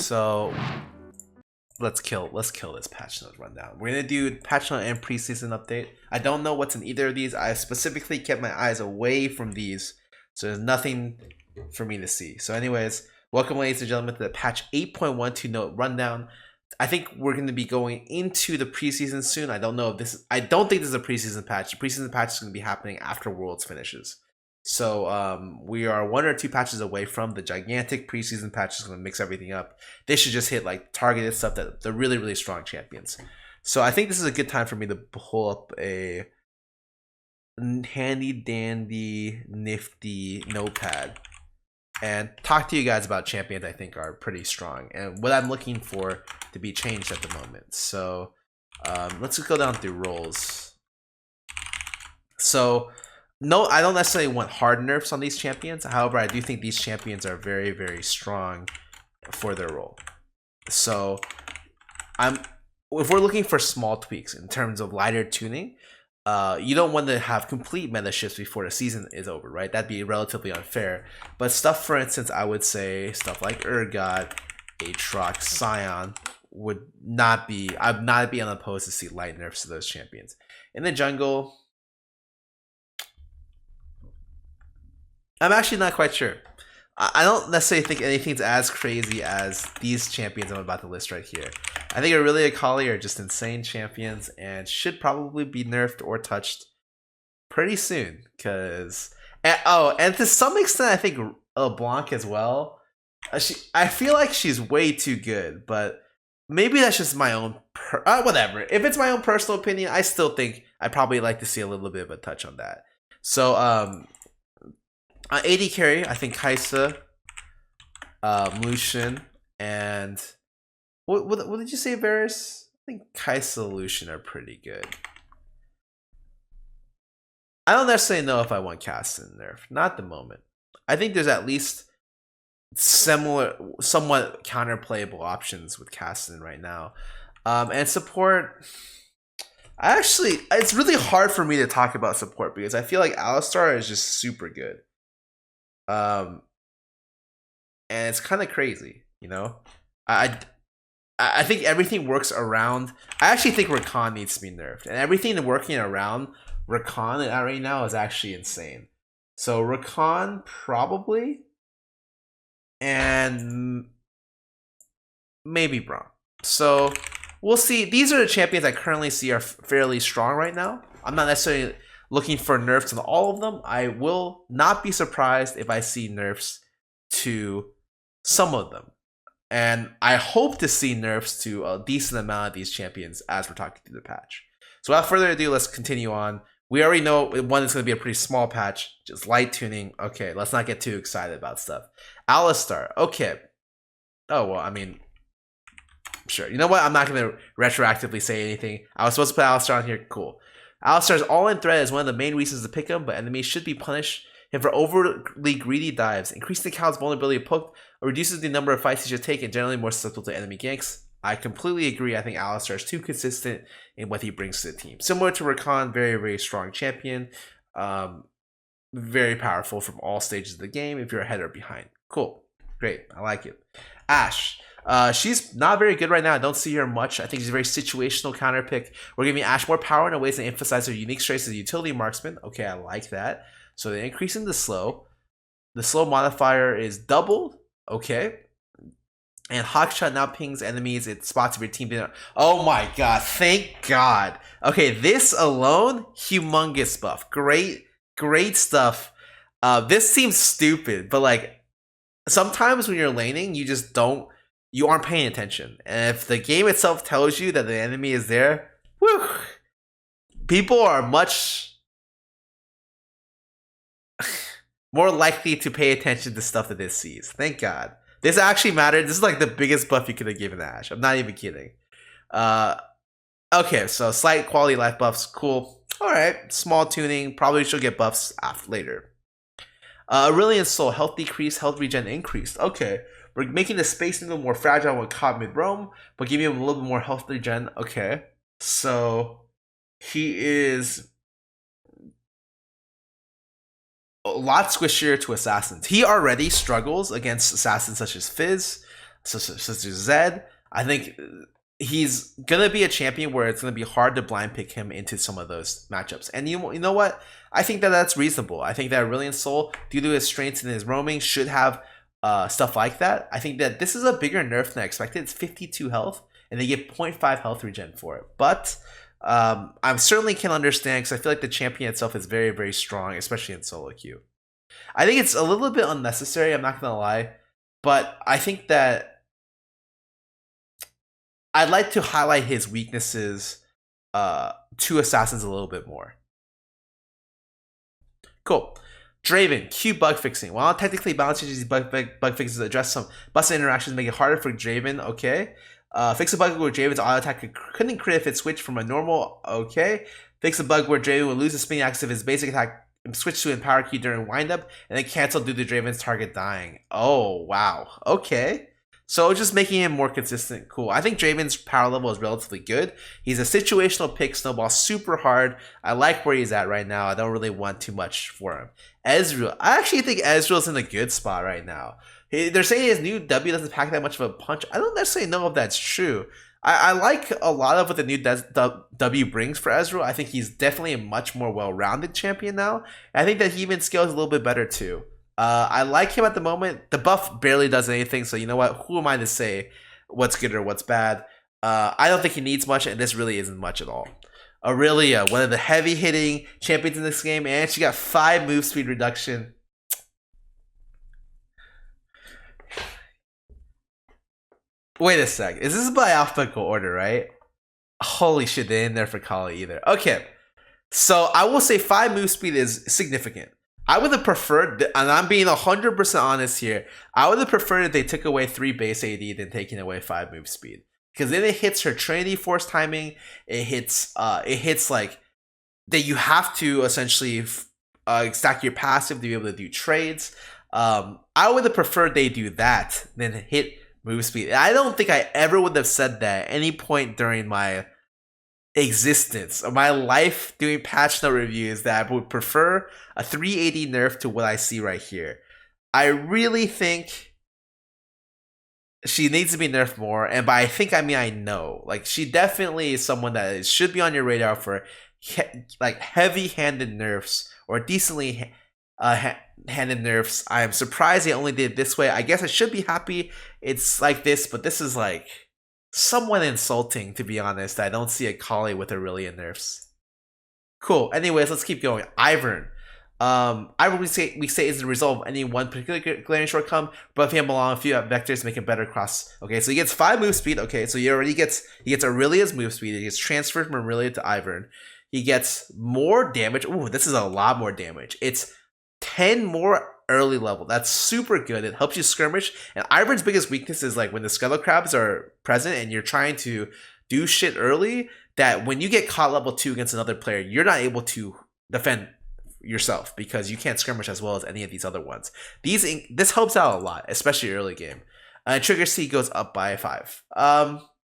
so let's kill this patch note rundown. We're gonna do patch note and preseason update. I don't know what's in either of these. I specifically kept my eyes away from these, so there's nothing for me to see. So anyways, welcome ladies and gentlemen to the patch 8.12 note rundown. I think we're going to be going into the preseason soon. I don't know if this is, I don't think this is a preseason patch. The preseason patch is going to be happening after Worlds finishes. So we are 1 or 2 patches away from the gigantic preseason patch is going to mix everything up. They should just hit like targeted stuff that they're really, really strong champions. So I think this is a good time for me to pull up a handy dandy nifty notepad and talk to you guys about champions I think are pretty strong and what I'm looking for to be changed at the moment. So let's just go down through roles. So no, I don't necessarily want hard nerfs on these champions. However, I do think these champions are very, very strong for their role. So if we're looking for small tweaks in terms of lighter tuning, you don't want to have complete meta shifts before the season is over, right? That'd be relatively unfair. But stuff, for instance, I would say stuff like Urgot, Aatrox, Scion would not be, I'd not be unopposed to see light nerfs to those champions. In the jungle, I'm actually not quite sure. I don't necessarily think anything's as crazy as these champions I'm about to list right here. I think Aurelia Kali are just insane champions and should probably be nerfed or touched pretty soon. And to some extent, I think Blanc as well. I feel like she's way too good, but maybe that's just my own. Whatever. If it's my own personal opinion, I still think I'd probably like to see a little bit of a touch on that. So, AD carry, I think Caixa, Lucian, and what did you say, Varus? I think Caixa, Lucian are pretty good. I don't necessarily know if I want Castin nerf, not at the moment. I think there's at least similar, somewhat counterplayable options with Castin right now, and support. It's really hard for me to talk about support because I feel like Alistar is just super good. And it's kind of crazy, you know. I think everything works around. I actually think Rakan needs to be nerfed, and everything working around Rakan right now is actually insane. So Rakan probably, and maybe Braum. So we'll see. These are the champions I currently see are fairly strong right now. I'm not necessarily looking for nerfs on all of them. I will not be surprised if I see nerfs to some of them. And I hope to see nerfs to a decent amount of these champions as we're talking through the patch. So without further ado, let's continue on. We already know one is going to be a pretty small patch, just light tuning. Okay, let's not get too excited about stuff. Alistar, okay. Oh, well, I mean, sure. You know what? I'm not going to retroactively say anything. I was supposed to put Alistar on here. Cool. Alistar's all-in threat is one of the main reasons to pick him, but enemies should be punished him for overly greedy dives. Increasing the account's vulnerability of poke reduces the number of fights he should take and generally more susceptible to enemy ganks. I completely agree. I think Alistar is too consistent in what he brings to the team. Similar to Rakan, very, very strong champion. Very powerful from all stages of the game if you're ahead or behind. Cool. Great. I like it. Ashe. She's not very good right now. I don't see her much. I think she's a very situational counter pick. We're giving Ashe more power in ways that emphasize her unique strengths as a utility marksman. Okay, I like that. So they're increasing the slow. The slow modifier is doubled. Okay. And Hawkshot now pings enemies at spots of your team. Oh my god, thank god. Okay, this alone, humongous buff. Great stuff. This seems stupid, but like sometimes when you're laning, you aren't paying attention. And if the game itself tells you that the enemy is there, whew, people are much more likely to pay attention to stuff that this sees. Thank God. This actually mattered. This is like the biggest buff you could have given Ashe. I'm not even kidding. Okay, so slight quality life buffs. Cool. Alright. Small tuning. Probably she'll get buffs later. Aurelian's soul. Health decreased. Health regen increased. Okay. We're making the Space Needle more fragile when caught mid-roam, but giving him a little bit more health regen. Okay. So he is a lot squishier to assassins. He already struggles against assassins such as Fizz. Sister Zed. I think he's gonna be a champion where it's gonna be hard to blind pick him into some of those matchups. And you know what? I think that that's reasonable. I think that Aurelion Sol, due to his strengths and his roaming, should have stuff like that. I think that this is a bigger nerf than I expected. It's 52 health, and they get 0.5 health regen for it. But I certainly can understand, because I feel like the champion itself is very, very strong, especially in solo queue. I think it's a little bit unnecessary, I'm not gonna lie, but I think that I'd like to highlight his weaknesses to assassins a little bit more. Cool. Draven, Q bug fixing. While technically balancing these bug fixes address some busted interactions, make it harder for Draven. Okay. Fix a bug where Draven's auto attack couldn't crit if it switched from a normal. Okay. Fix a bug where Draven would lose the spinning axis if his basic attack switched to empower key during windup and then cancel due to Draven's target dying. Oh wow. Okay. So just making him more consistent, cool. I think Draven's power level is relatively good. He's a situational pick, snowballs super hard. I like where he's at right now. I don't really want too much for him. Ezreal, I actually think Ezreal's in a good spot right now. They're saying his new W doesn't pack that much of a punch. I don't necessarily know if that's true. I like a lot of what the new W brings for Ezreal. I think he's definitely a much more well-rounded champion now. I think that he even scales a little bit better too. I like him at the moment. The buff barely does anything, so you know what? Who am I to say what's good or what's bad? I don't think he needs much, and this really isn't much at all. Aurelia, one of the heavy-hitting champions in this game, and she got 5 move speed reduction. Wait a sec. Is this by alphabetical order, right? Holy shit, they ain't there for Kali either. Okay, so I will say 5 move speed is significant. I would have preferred, and I'm being 100% honest here, I would have preferred if they took away 3 base AD than taking away 5 move speed. Because then it hits her Trinity Force timing, it hits like, that you have to essentially stack your passive to be able to do trades. I would have preferred they do that than hit move speed. I don't think I ever would have said that at any point during my existence of my life doing patch note reviews that I would prefer a 380 nerf to what I see right here. I really think she needs to be nerfed more, and by I think I mean I know. Like, she definitely is someone that should be on your radar for like heavy-handed nerfs or decently handed nerfs. I am surprised they only did it this way. I guess I should be happy it's like this, but this is like somewhat insulting, to be honest. I don't see a Kali with Aurelion nerfs. Cool. Anyways, let's keep going. Ivern. Ivern we say is the result of any one particular glaring shortcoming, but if him along a few vectors to make him better across. Okay, so he gets 5 move speed. Okay, so he gets Aurelia's move speed. He gets transferred from Aurelia to Ivern. He gets more damage. Ooh, this is a lot more damage. It's 10 more early level. That's super good. It helps you skirmish. And Ivern's biggest weakness is like when the Scuttle Crabs are present and you're trying to do shit early, that when you get caught level 2 against another player, you're not able to defend yourself because you can't skirmish as well as any of these other ones. This helps out a lot, especially early game. Trigger C goes up by 5.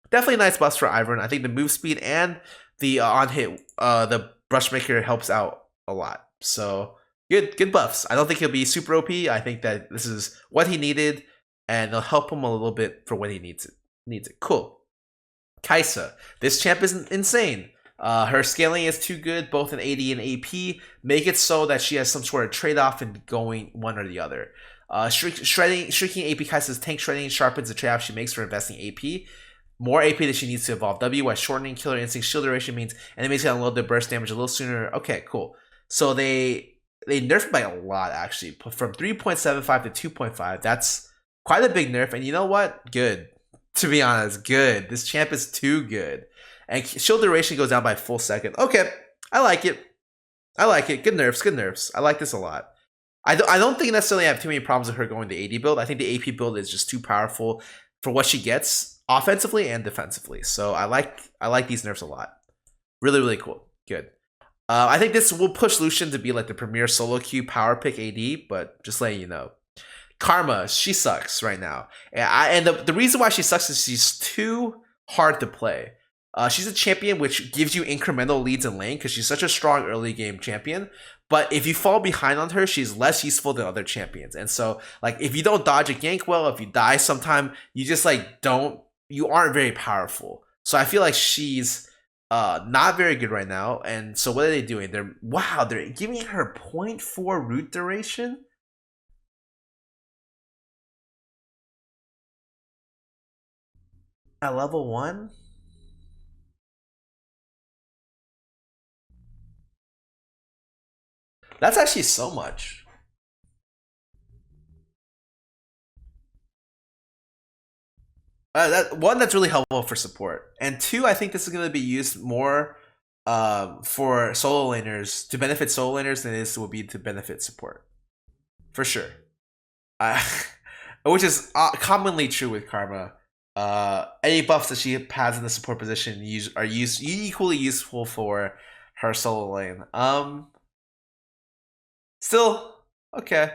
Definitely a nice buff for Ivern. I think the move speed and the on hit, the Brushmaker helps out a lot. So good buffs. I don't think he'll be super OP. I think that this is what he needed, and it'll help him a little bit for when he needs it. Cool. Caixa. This champ is insane. Her scaling is too good, both in AD and AP. Make it so that she has some sort of trade-off in going one or the other. Shrinking AP Caixa's tank shredding sharpens the trade-off she makes for investing AP. More AP that she needs to evolve W, while shortening Killer Instinct shield duration means enemies can unload their burst damage a little sooner. Okay, cool. So they nerfed by a lot, actually. From 3.75 to 2.5. That's quite a big nerf. And you know what? Good. To be honest, good. This champ is too good. And shield duration goes down by a full second. Okay. I like it. Good nerfs. I like this a lot. I don't think necessarily I have too many problems with her going to AD build. I think the AP build is just too powerful for what she gets offensively and defensively. So I like these nerfs a lot. Really, really cool. Good. I think this will push Lucian to be like the premier solo queue power pick AD, but just letting you know. Karma, she sucks right now. And the reason why she sucks is she's too hard to play. She's a champion which gives you incremental leads in lane because she's such a strong early game champion, But if you fall behind on her, she's less useful than other champions. And so, like, if you don't dodge a gank well, if you die sometime, you just like you aren't very powerful. So I feel like she's not very good right now. And so what are they doing? They're giving her 0.4 root duration. At level 1? That's actually so much. That's really helpful for support. And 2, I think this is going to be used more for solo laners, to benefit solo laners than it will be to benefit support. For sure. Which is commonly true with Karma. Any buffs that she has in the support position are equally useful for her solo lane. Still, okay.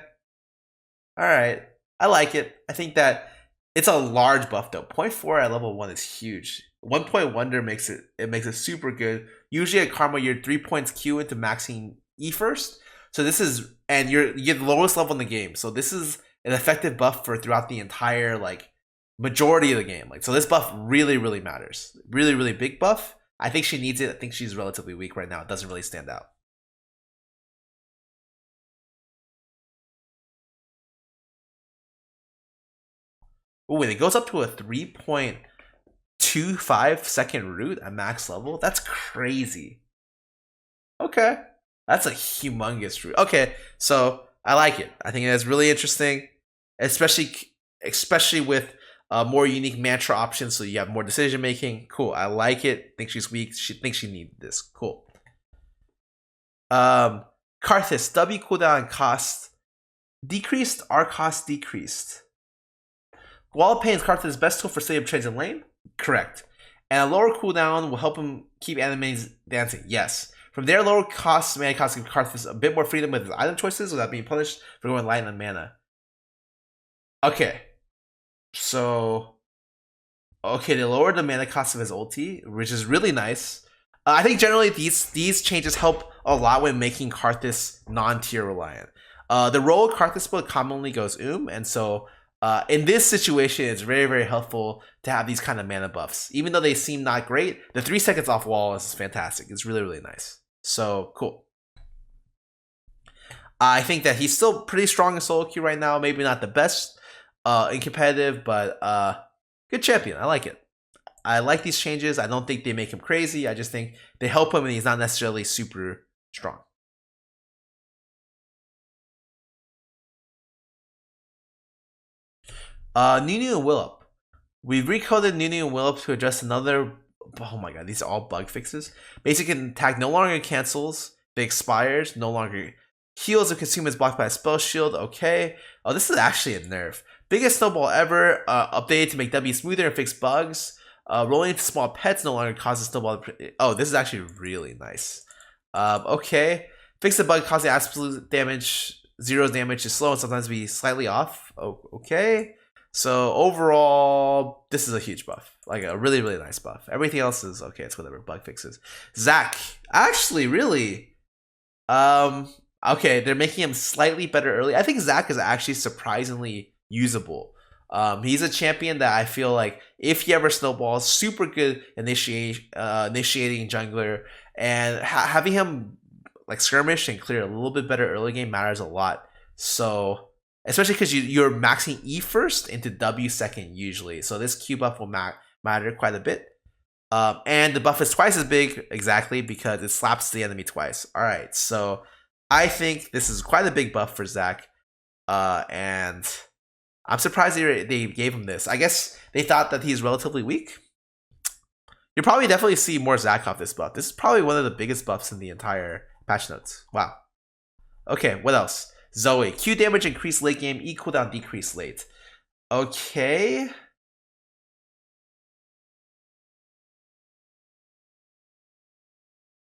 Alright. I like it. I think that it's a large buff though. 0.4 at level 1 is huge. 1 point wonder makes it super good. Usually at Karma, you're 3 points Q into maxing E first. So this is, and you get the lowest level in the game. So this is an effective buff for throughout the entire like majority of the game. Like, so this buff really, really matters. Really, really big buff. I think she needs it. I think she's relatively weak right now. It doesn't really stand out. Oh, and it goes up to a 3.25 second root at max level. That's crazy. Okay. That's a humongous root. Okay, so I like it. I think that's really interesting, especially with more unique mantra options, so you have more decision making. Cool. I like it. Think she's weak. She thinks she needs this. Cool. Karthus, W cooldown cost decreased, R cost decreased. Wall Pain's Karthus' best tool for setting up trades in lane? Correct. And a lower cooldown will help him keep enemies dancing? Yes. From there, lower costs mana costs give Karthus a bit more freedom with his item choices without being punished for going light on mana. Okay. So, okay, they lowered the mana cost of his ulti, which is really nice. I think generally these changes help a lot when making Karthus non-tier reliant. The role of Karthus build commonly goes and so in this situation, it's very, very helpful to have these kind of mana buffs. Even though they seem not great, the 3 seconds off wall is fantastic. It's really, really nice. So, cool. I think that he's still pretty strong in solo queue right now. Maybe not the best in competitive, but good champion. I like it. I like these changes. I don't think they make him crazy. I just think they help him and he's not necessarily super strong. Nunu and Willop. We've recoded Nunu and Willop to address another. Oh my god, these are all bug fixes. Basic attack no longer cancels. It expires. No longer heals if consumed is blocked by a spell shield. Okay. Oh, this is actually a nerf. Biggest snowball ever. Updated to make W smoother and fix bugs. Rolling into small pets no longer causes snowball. Oh, this is actually really nice. Okay. Fix the bug causing absolute damage. Zero's damage is slow and sometimes be slightly off. Oh, okay. So overall, this is a huge buff. Like a really, really nice buff. Everything else is okay. It's whatever. Bug fixes. Zac, actually, really. Okay, they're making him slightly better early. I think Zac is actually surprisingly usable. He's a champion that I feel like if he ever snowballs, super good initiating jungler, and having him like skirmish and clear a little bit better early game matters a lot. So especially because you're maxing E first into W second usually. So this Q buff will matter quite a bit. And the buff is twice as big, exactly, because it slaps the enemy twice. Alright, so I think this is quite a big buff for Zac. And I'm surprised they gave him this. I guess they thought that he's relatively weak. You'll probably definitely see more Zac off this buff. This is probably one of the biggest buffs in the entire patch notes. Wow. Okay, what else? Zoe, Q damage increased late game, E cooldown decreased late. Okay.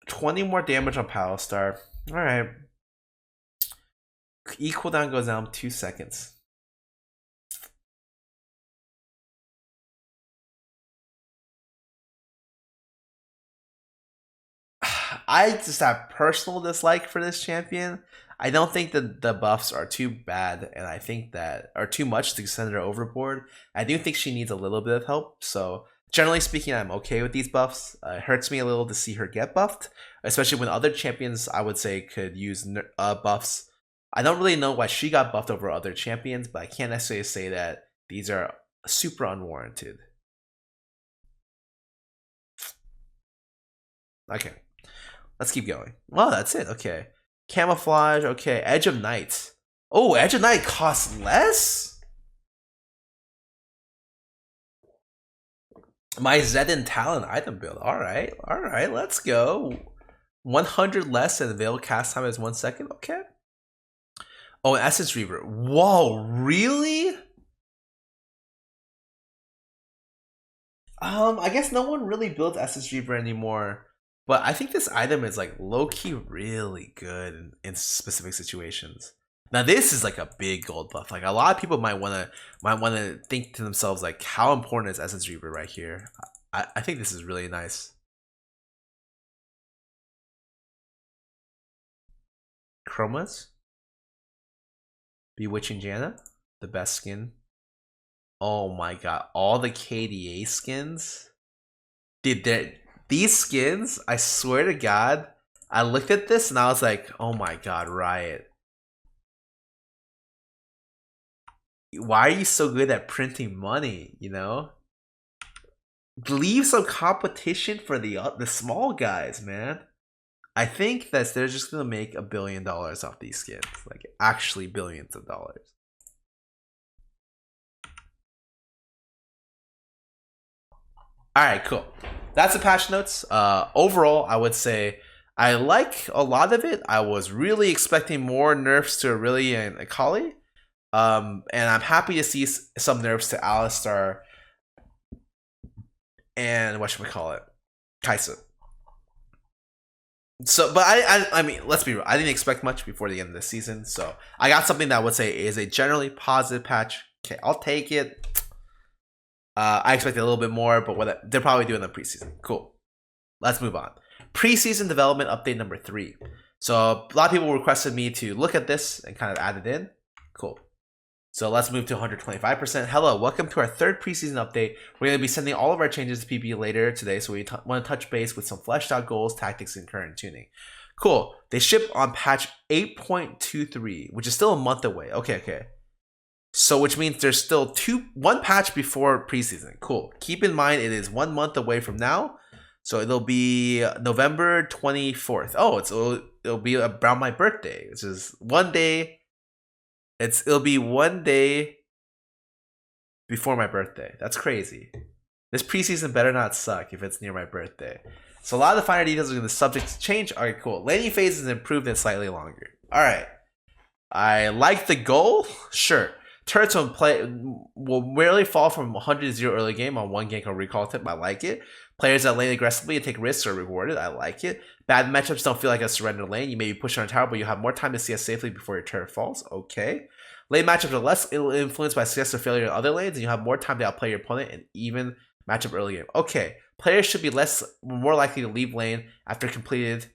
$20 more damage on Palostar. Alright. E cooldown goes down 2 seconds. I just have personal dislike for this champion. I don't think that the buffs are too bad, and I think that are too much to send her overboard. I do think she needs a little bit of help. So generally speaking, I'm okay with these buffs. It hurts me a little to see her get buffed, especially when other champions I would say could use buffs. I don't really know why she got buffed over other champions, but I can't necessarily say that these are super unwarranted. Okay, let's keep going. Well, that's it. Okay. Camouflage. Okay. Edge of Night. Oh, Edge of Night costs less? My Zedin Talent item build. Alright. Alright. Let's go. 100 less and veil cast time is 1 second. Okay. Oh, Essence Reaver. Whoa, really? I guess no one really builds Essence Reaver anymore. But I think this item is like low-key really good in specific situations. Now this is like a big gold buff. Like a lot of people might wanna think to themselves like, how important is Essence Reaver right here? I think this is really nice. Chromas, Bewitching Janna, the best skin. Oh my god, all the KDA skins. Dude, these skins, I swear to God, I looked at this and I was like, oh my god, Riot. Why are you so good at printing money, you know? Leave some competition for the small guys, man. I think that they're just gonna make $1 billion off these skins. Like, actually billions of dollars. Alright, cool. That's the patch notes. Overall, I would say I like a lot of it. I was really expecting more nerfs to Aurelia and Akali. And I'm happy to see some nerfs to Alistar and whatchamacallit, Caixa. So, but I mean, let's be real. I didn't expect much before the end of the season. So I got something that I would say is a generally positive patch. Okay, I'll take it. I expected a little bit more, but what they're probably doing in the preseason. Cool. Let's move on. Preseason development update number 3. So a lot of people requested me to look at this and kind of add it in. Cool. So let's move to 125%. Hello, welcome to our 3rd preseason update. We're going to be sending all of our changes to PB later today, so we want to touch base with some fleshed out goals, tactics, and current tuning. Cool. They ship on patch 8.23, which is still a month away. Okay. So which means there's still one patch before preseason. Cool. Keep in mind it is 1 month away from now. So it'll be November 24th. Oh, it'll be around my birthday, which is 1 day. It'll be 1 day before my birthday. That's crazy. This preseason better not suck if it's near my birthday. So a lot of the finer details are going to subject to change. Alright, cool. Laning phase is improved and slightly longer. Alright. I like the goal. Sure. Turrets will rarely fall from 100 to 0 early game on 1 gank or recall tip. I like it. Players that lane aggressively and take risks are rewarded. I like it. Bad matchups don't feel like a surrender lane. You may be pushed on a tower, but you have more time to CS safely before your turret falls. Okay. Lane matchups are less influenced by success or failure in other lanes, and you have more time to outplay your opponent in even matchup early game. Okay. Players should be more likely to leave lane after completed.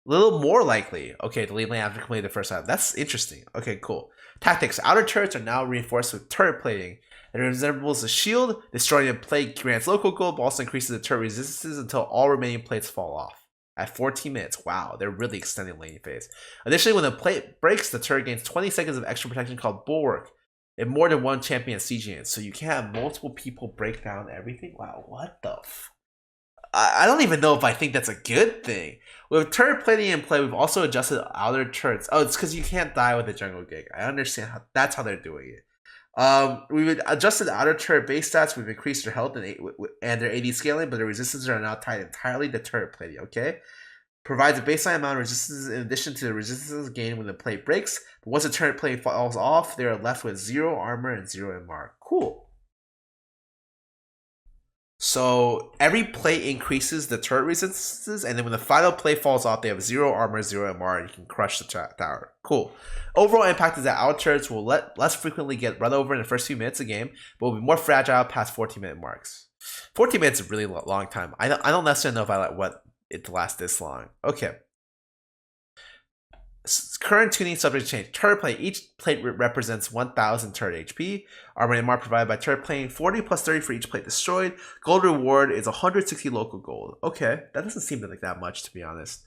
A little more likely, okay, to leave lane after completing the first item. That's interesting. Okay, cool. Tactics. Outer turrets are now reinforced with turret plating. It resembles a shield. Destroying a plate grants local gold, but also increases the turret resistances until all remaining plates fall off. At 14 minutes. Wow, they're really extending laning phase. Additionally, when the plate breaks, the turret gains 20 seconds of extra protection called Bulwark. And more than one champion sieging it. So you can't have multiple people break down everything? Wow, what the f... I don't even know if I think that's a good thing. With turret plating in play, we've also adjusted outer turrets. Oh, it's because you can't die with a jungle gig. I understand how that's how they're doing it. We've adjusted outer turret base stats. We've increased their health and their AD scaling, but their resistances are now tied entirely to turret plating. Okay, provides a baseline amount of resistance in addition to the resistance gained when the plate breaks. But once the turret plating falls off, they are left with 0 armor and 0 MR. Cool. So every plate increases the turret resistances, and then when the final plate falls off, they have 0 armor, 0 MR, and you can crush the tower. Cool. Overall impact is that our turrets will less frequently get run over in the first few minutes of game, but will be more fragile past 14-minute marks. 14 minutes is a really long time. I don't necessarily know if I like it to last this long. Okay. Current tuning subject to change. Turret plate. Each plate represents 1,000 turret HP. Armor and MR provided by turret plate. 40 plus 30 for each plate destroyed. Gold reward is 160 local gold. Okay, that doesn't seem like that much, to be honest.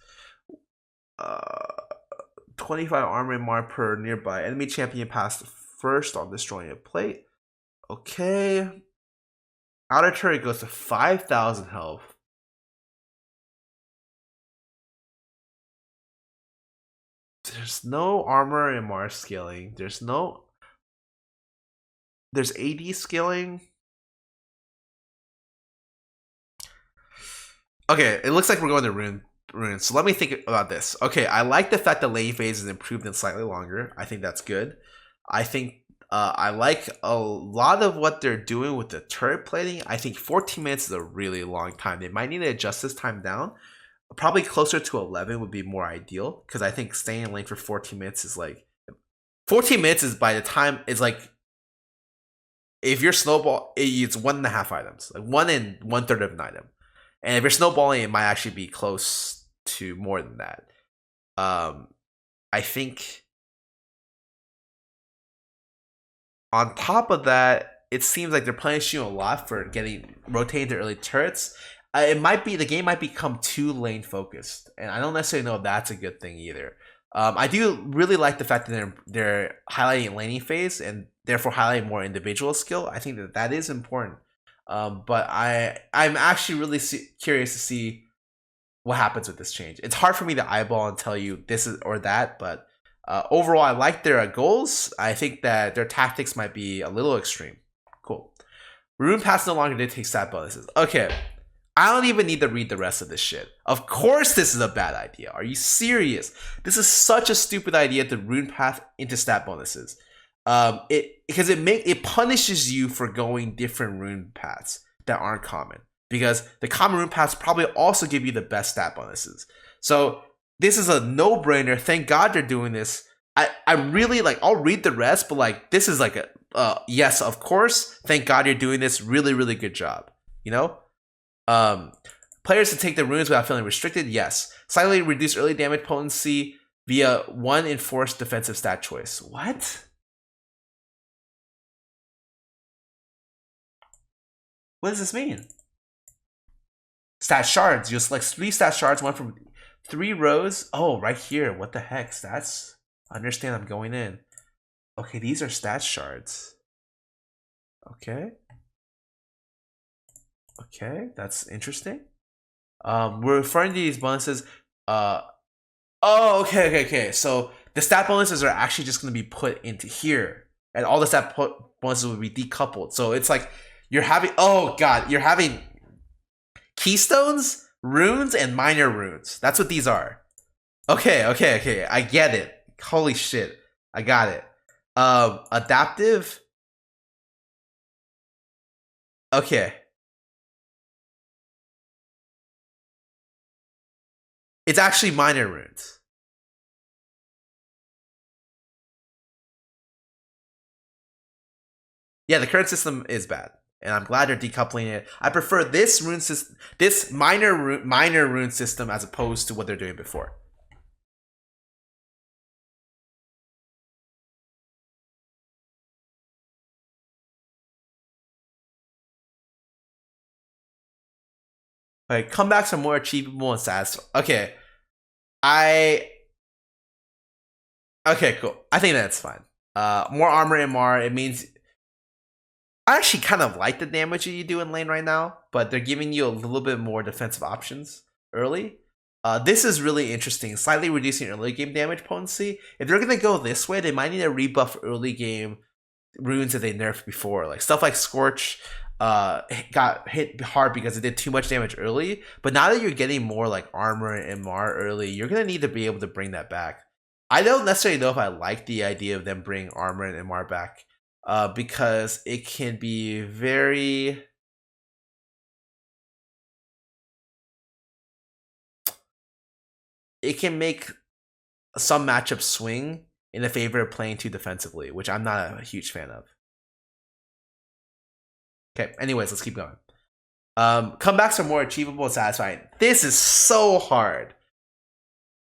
25 armor and MR per nearby enemy champion passed first on destroying a plate. Okay. Outer turret goes to 5,000 health. There's no armor and MR scaling. There's AD scaling. Okay, it looks like we're going to runes. So let me think about this. Okay, I like the fact that lane phase is improved and slightly longer. I think that's good. I think I like a lot of what they're doing with the turret plating. I think 14 minutes is a really long time. They might need to adjust this time down. Probably closer to 11 would be more ideal, because I think staying in lane for 14 minutes is like 14 minutes is by the time is like, if you're snowball, it's 1.5 items, like 1 and 1/3 of an item, and if you're snowballing, it might actually be close to more than that. I think on top of that, it seems like they're punishing you a lot for rotating the early turrets. It might be the game might become too lane focused, and I don't necessarily know if that's a good thing either. I do really like the fact that they're highlighting laning phase and therefore highlighting more individual skill. I think that is important. But I'm actually really curious to see what happens with this change. It's hard for me to eyeball and tell you this is or that, but overall, I like their goals. I think that their tactics might be a little extreme. Cool. Rune Pass no longer did take stat bonuses. Okay. I don't even need to read the rest of this shit. Of course this is a bad idea. Are you serious? This is such a stupid idea to rune path into stat bonuses. Because it punishes you for going different rune paths that aren't common. Because the common rune paths probably also give you the best stat bonuses. So this is a no-brainer. Thank God they're doing this. I really like, I'll read the rest, but like this is like a yes, of course. Thank God you're doing this. Really, really good job. You know? Players to take the runes without feeling restricted, yes. Slightly reduce early damage potency via 1 enforced defensive stat choice. What? What does this mean? Stat shards. You'll select 3 stat shards, 1 from 3 rows. Oh, right here. What the heck? Stats? Understand I'm going in. Okay, these are stat shards. Okay. Okay, that's interesting. We're referring to these bonuses. Oh, okay. So the stat bonuses are actually just going to be put into here, and all the stat bonuses will be decoupled. So it's like you're having, oh god, you're having keystones, runes, and minor runes. That's what these are. Okay. I get it. Holy shit, I got it. Adaptive. Okay. It's actually minor runes. Yeah, the current system is bad, and I'm glad they're decoupling it. I prefer this rune system, this minor rune system, as opposed to what they're doing before. Like, comebacks are more achievable and satisfying. Okay, okay, cool. I think that's fine. More armor MR. It means I actually kind of like the damage that you do in lane right now, but they're giving you a little bit more defensive options early. This is really interesting. Slightly reducing early game damage potency. If they're gonna go this way, they might need to rebuff early game runes that they nerfed before, like stuff like Scorch. Got hit hard because it did too much damage early, but now that you're getting more like armor and MR early, you're gonna need to be able to bring that back. I don't necessarily know if I like the idea of them bringing armor and MR back, because it can be very... It can make some matchups swing in the favor of playing too defensively, which I'm not a huge fan of. Okay, anyways, let's keep going. Comebacks are more achievable and satisfying. This is so hard.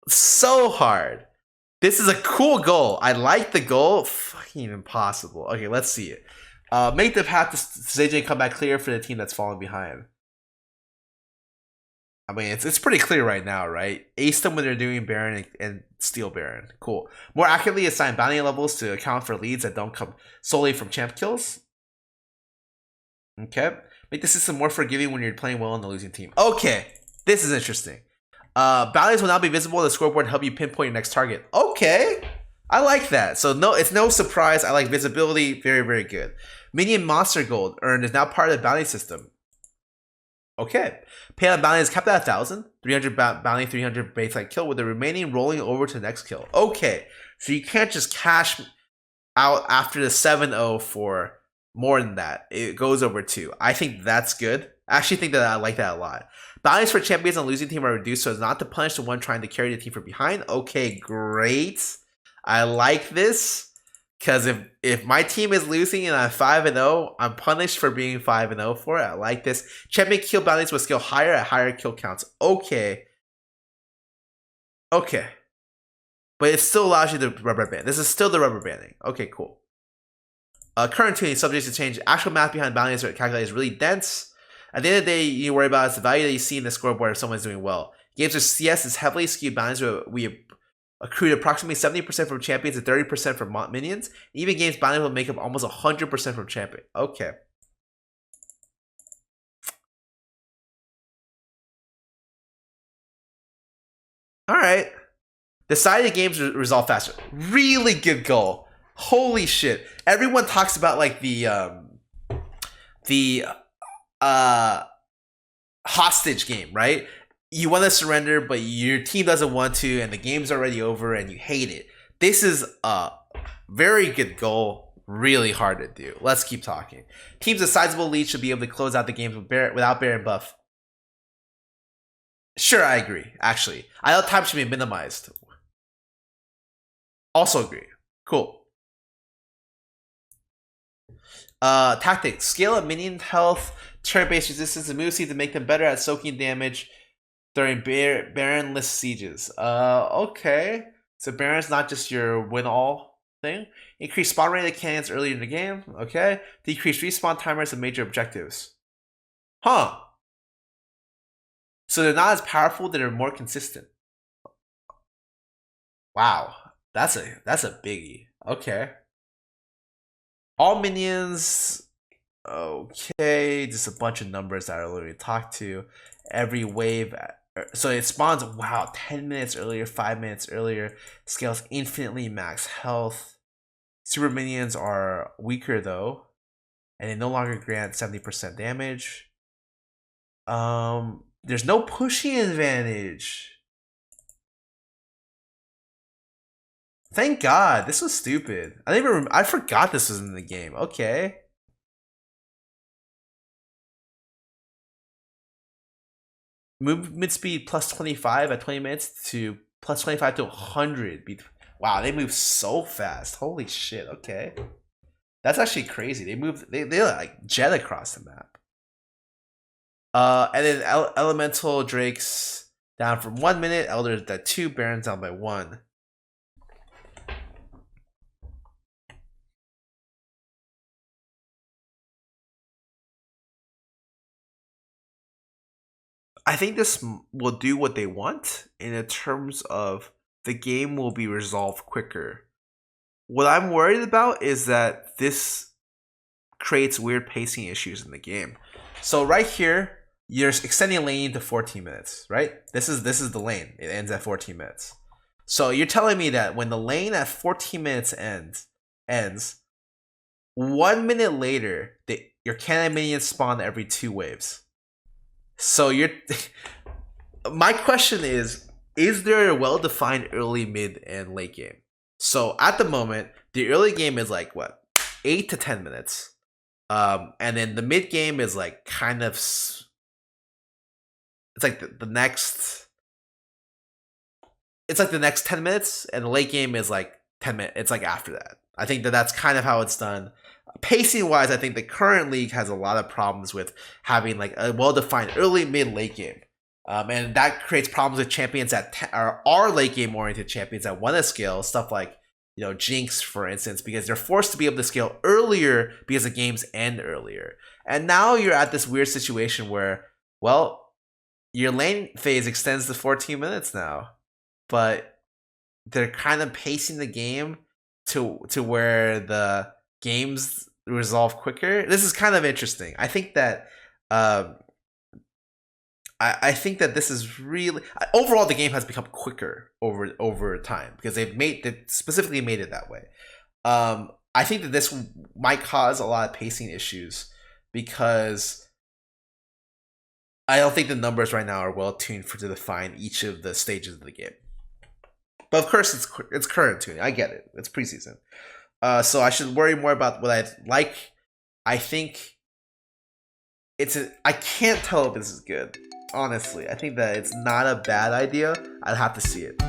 So hard. This is a cool goal. I like the goal. Fucking impossible. Okay, let's see it. Make the path to stage and comeback clear for the team that's falling behind. I mean, it's pretty clear right now, right? Ace them when they're doing Baron and steal Baron. Cool. More accurately assign bounty levels to account for leads that don't come solely from champ kills. Okay. Make the system more forgiving when you're playing well on the losing team. Okay. This is interesting. Bounties will now be visible on the scoreboard to help you pinpoint your next target. Okay. I like that. So no, it's no surprise. I like visibility. Very, very good. Minion monster gold earned is now part of the bounty system. Okay. Payout bounty is capped at 1,000. 300 bounty, 300 baseline kill, with the remaining rolling over to the next kill. Okay. So you can't just cash out after the 7-0 for more than that. It goes over 2. I think that's good. I actually think that I like that a lot. Bounties for champions on losing team are reduced so as not to punish the one trying to carry the team from behind. Okay, great. I like this. Because if my team is losing and I'm 5-0, I'm punished for being 5-0 for it. I like this. Champion kill bounties will scale higher at higher kill counts. Okay. Okay. But it still allows you to rubber band. This is still the rubber banding. Okay, cool. Current tuning subject to change. Actual math behind bounties are calculated is really dense. At the end of the day, you worry about is the value that you see in the scoreboard if someone's doing well. Games with CS is heavily skewed bounties where we accrued approximately 70% from champions and 30% from minions. Even games bounties will make up almost 100% from champion. Okay. Alright. Decided games resolve faster. Really good goal. Holy shit. Everyone talks about like the hostage game, right? You want to surrender, but your team doesn't want to, and the game's already over, and you hate it. This is a very good goal. Really hard to do. Let's keep talking. Teams with sizable lead should be able to close out the games without Baron buff. Sure, I agree. Actually, idle time should be minimized. Also agree. Cool. Tactics. Scale up minion health, turn-based resistance, and move speed to make them better at soaking damage during Baron-less sieges. Okay. So Baron's not just your win-all thing. Increase spawn rate of cannons earlier in the game. Okay. Decrease respawn timers and major objectives. Huh. So they're not as powerful, they're more consistent. Wow. That's a biggie. Okay. All minions. Okay. Just a bunch of numbers that I already talked to. Every wave. So it spawns, wow, 10 minutes earlier, 5 minutes earlier. Scales infinitely max health. Super minions are weaker though. And they no longer grant 70% damage. There's no pushing advantage. Thank God. This was stupid. I forgot this was in the game. Okay. Movement speed plus 25 at 20 minutes to plus 25 to 100. Wow, they move so fast. Holy shit. Okay. That's actually crazy. They like jet across the map. And then elemental drakes down from 1 minute, elders at 2, barons down by 1. I think this will do what they want in terms of the game will be resolved quicker. What I'm worried about is that this creates weird pacing issues in the game. So right here, you're extending lane to 14 minutes, right? This is the lane. It ends at 14 minutes. So you're telling me that when the lane at 14 minutes ends 1 minute later, your cannon minions spawn every 2 waves. So my question is there a well-defined early, mid, and late game? So at the moment, the early game is like what, 8 to 10 minutes, and then the mid game is like kind of, it's like the next, it's like the next 10 minutes, and the late game is like 10 minutes. It's like after that. I think that's kind of how it's done. Pacing wise, I think the current league has a lot of problems with having like a well-defined early, mid, late game. And that creates problems with champions that are late game oriented champions that want to scale, stuff like, you know, Jinx, for instance, because they're forced to be able to scale earlier because the games end earlier. And now you're at this weird situation where, well, your lane phase extends to 14 minutes now, but they're kind of pacing the game to where the games resolve quicker. This is kind of interesting. I think that I think that this is really overall the game has become quicker over time because they specifically made it that way. I think that this might cause a lot of pacing issues because I don't think the numbers right now are well tuned to define each of the stages of the game. But of course, it's current tuning. I get it. It's preseason. So I should worry more about what I like. I think I can't tell if this is good. Honestly, I think that it's not a bad idea. I'd have to see it.